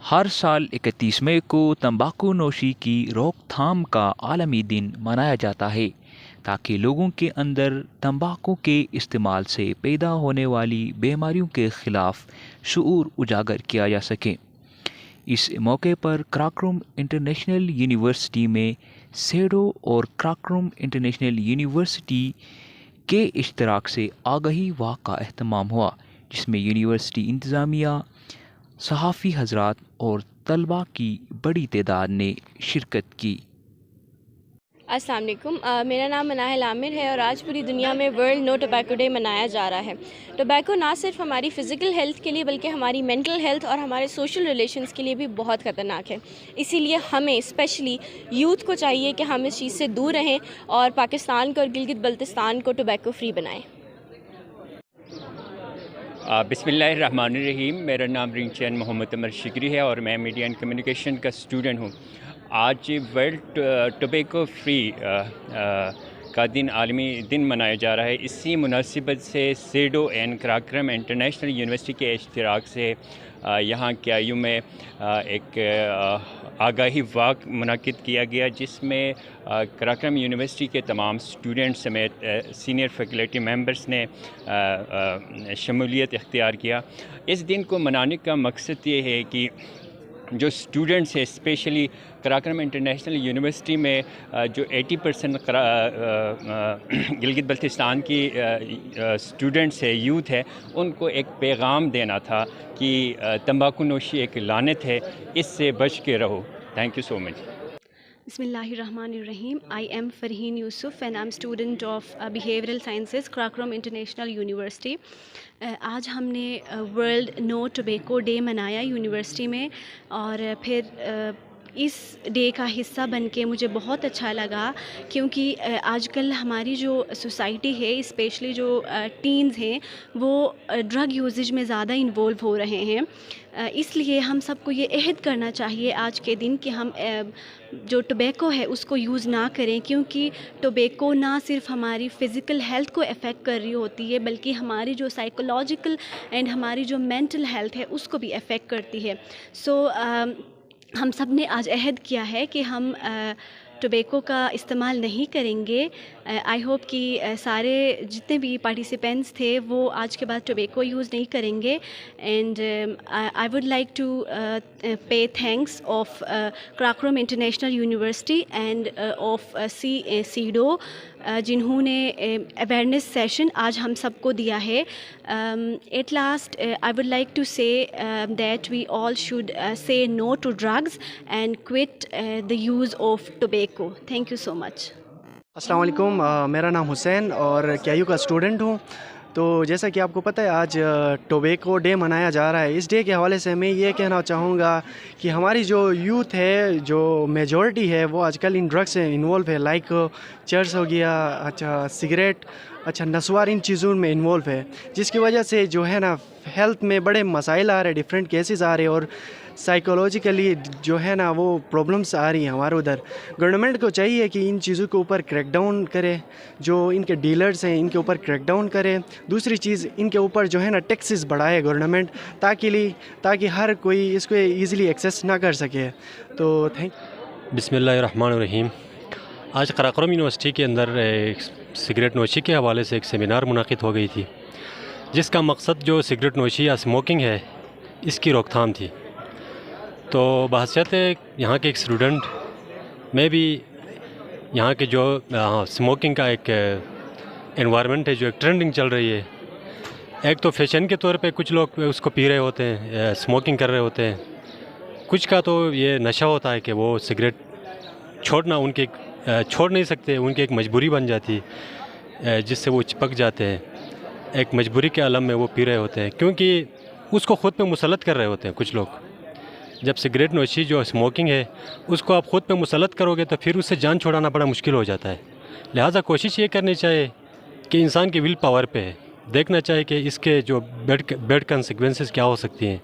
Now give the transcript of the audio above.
ہر سال 31 مئی کو تمباکو نوشی کی روک تھام کا عالمی دن منایا جاتا ہے تاکہ لوگوں کے اندر تمباکو کے استعمال سے پیدا ہونے والی بیماریوں کے خلاف شعور اجاگر کیا جا سکے۔ اس موقع پر کراکروم انٹرنیشنل یونیورسٹی میں سیڈو اور کراکروم انٹرنیشنل یونیورسٹی کے اشتراک سے آگہی واک کا اہتمام ہوا، جس میں یونیورسٹی انتظامیہ، صحافی حضرات اور طلباء کی بڑی تعداد نے شرکت کی۔ السلام علیکم، میرا نام مناہل عامر ہے اور آج پوری دنیا میں ورلڈ نو ٹوبیکو ڈے منایا جا رہا ہے۔ ٹوبیکو نہ صرف ہماری فزیکل ہیلتھ کے لیے بلکہ ہماری مینٹل ہیلتھ اور ہمارے سوشل ریلیشنز کے لیے بھی بہت خطرناک ہے۔ اسی لیے ہمیں اسپیشلی یوتھ کو چاہیے کہ ہم اس چیز سے دور رہیں اور پاکستان کو اور گلگت بلتستان کو ٹوبیکو فری بنائیں۔ بسم اللہ الرحمن الرحیم۔ میرا نام رنگ چین محمد عمر شکری ہے اور میں میڈیا اینڈ کمیونیکیشن کا اسٹوڈنٹ ہوں۔ آج ورلڈ ٹوبیکو فری کا دن عالمی دن منایا جا رہا ہے۔ اسی مناسبت سے سیڈو اینڈ کراکرم انٹرنیشنل یونیورسٹی کے اشتراک سے یہاں کے آئی یو میں ایک آگاہی واک منعقد کیا گیا، جس میں کراکرم یونیورسٹی کے تمام اسٹوڈنٹ سمیت سینئر فیکلٹی ممبرس نے شمولیت اختیار کیا۔ اس دن کو منانے کا مقصد یہ ہے کہ جو اسٹوڈنٹس ہیں، اسپیشلی کراکرم انٹرنیشنل یونیورسٹی میں جو 80% گلگت بلتستان کی اسٹوڈنٹس ہے، یوتھ ہے، ان کو ایک پیغام دینا تھا کہ تمباکو نوشی ایک لعنت ہے، اس سے بچ کے رہو۔ تھینک یو سو مچ۔ بسم اللہ الرحمن الرحیم۔ I am Farheen Yusuf and I'm student of Behavioral Sciences, Karakoram International University. آج ہم نے ورلڈ نو ٹوبیکو ڈے منایا یونیورسٹی میں، اور پھر اس ڈے کا حصہ بن کے مجھے بہت اچھا لگا، کیونکہ آج کل ہماری جو سوسائٹی ہے، اسپیشلی جو ٹینز ہیں، وہ ڈرگ یوزیج میں زیادہ انوالو ہو رہے ہیں۔ اس لیے ہم سب کو یہ عہد کرنا چاہیے آج کے دن کہ ہم جو ٹوبیکو ہے اس کو یوز نہ کریں، کیونکہ ٹوبیکو نہ صرف ہماری فزیکل ہیلتھ کو افیکٹ کر رہی ہوتی ہے بلکہ ہماری جو سائیکولوجیکل اینڈ ہماری جو مینٹل ہیلتھ ہے اس کو بھی افیکٹ کرتی ہے۔ سو ہم سب نے آج عہد کیا ہے کہ ہم ٹوبیکو کا استعمال نہیں کریں گے۔ آئی ہوپ کہ سارے جتنے بھی پارٹیسپینٹس تھے وہ آج کے بعد ٹوبیکو یوز نہیں کریں گے۔ And I would like to pay thanks of Karakoram International University and of سیڈو، جنہوں نے اویئرنیس سیشن آج ہم سب کو دیا ہے۔ At last I would like to say that we all should say no to drugs and quit the use of tobacco. Thank you so much. السلام علیکم، میرا نام حسین اور کیو کا اسٹوڈنٹ ہوں۔ تو جیسا کہ آپ کو پتہ ہے آج ٹوبیکو ڈے منایا جا رہا ہے۔ اس ڈے کے حوالے سے میں یہ کہنا چاہوں گا کہ ہماری جو یوتھ ہے، جو میجورٹی ہے، وہ آج کل ان ڈرگ سے انوالو ہے، لائک چرس ہو گیا، سگریٹ، نسوار، ان چیزوں میں انوالو ہے، جس کی وجہ سے جو ہے نا ہیلتھ میں بڑے مسائل آ رہے، ڈفرینٹ کیسز آ رہے، اور سائیکولوجیکلی جو ہے نا وہ پرابلمس آ رہی ہیں ہمارے ادھر۔ گورنمنٹ کو چاہیے کہ ان چیزوں کے اوپر کریک ڈاؤن کرے، جو ان کے ڈیلرز ہیں ان کے اوپر کریک ڈاؤن کرے۔ دوسری چیز، ان کے اوپر جو ہے نا ٹیکسز بڑھائے گورنمنٹ، تاکہ ہر کوئی اس کو ایزیلی ایکسیس نہ کر سکے۔ تو بسم اللہ الرحمن الرحیم۔ آج قراقرم یونیورسٹی کے اندر سگریٹ نوشی کے حوالے سے ایک سیمینار منعقد ہو گئی تھی، جس کا مقصد جو سگریٹ نوشی یا اسموکنگ ہے اس کی روک تھام تھی۔ تو بحیثیت یہاں کے ایک اسٹوڈنٹ میں بھی یہاں کے جو اسموکنگ کا ایک انوائرمنٹ ہے، جو ایک ٹرینڈنگ چل رہی ہے، ایک تو فیشن کے طور پہ کچھ لوگ اس کو پی رہے ہوتے ہیں، اسموکنگ کر رہے ہوتے ہیں، کچھ کا تو یہ نشہ ہوتا ہے کہ وہ سگریٹ چھوڑنا ان کے چھوڑ نہیں سکتے، ان کی ایک مجبوری بن جاتی ہے، جس سے وہ چپک جاتے ہیں، ایک مجبوری کے عالم میں وہ پی رہے ہوتے ہیں، کیونکہ اس کو خود پہ مسلط کر رہے ہوتے ہیں کچھ لوگ۔ جب سگریٹ نوشی جو اسموکنگ ہے اس کو آپ خود پہ مسلط کرو گے تو پھر اس سے جان چھوڑانا بڑا مشکل ہو جاتا ہے۔ لہٰذا کوشش یہ کرنی چاہیے کہ انسان کی ول پاور پہ دیکھنا چاہیے کہ اس کے جو بیڈ کنسیکوینسز کیا ہو سکتی ہیں۔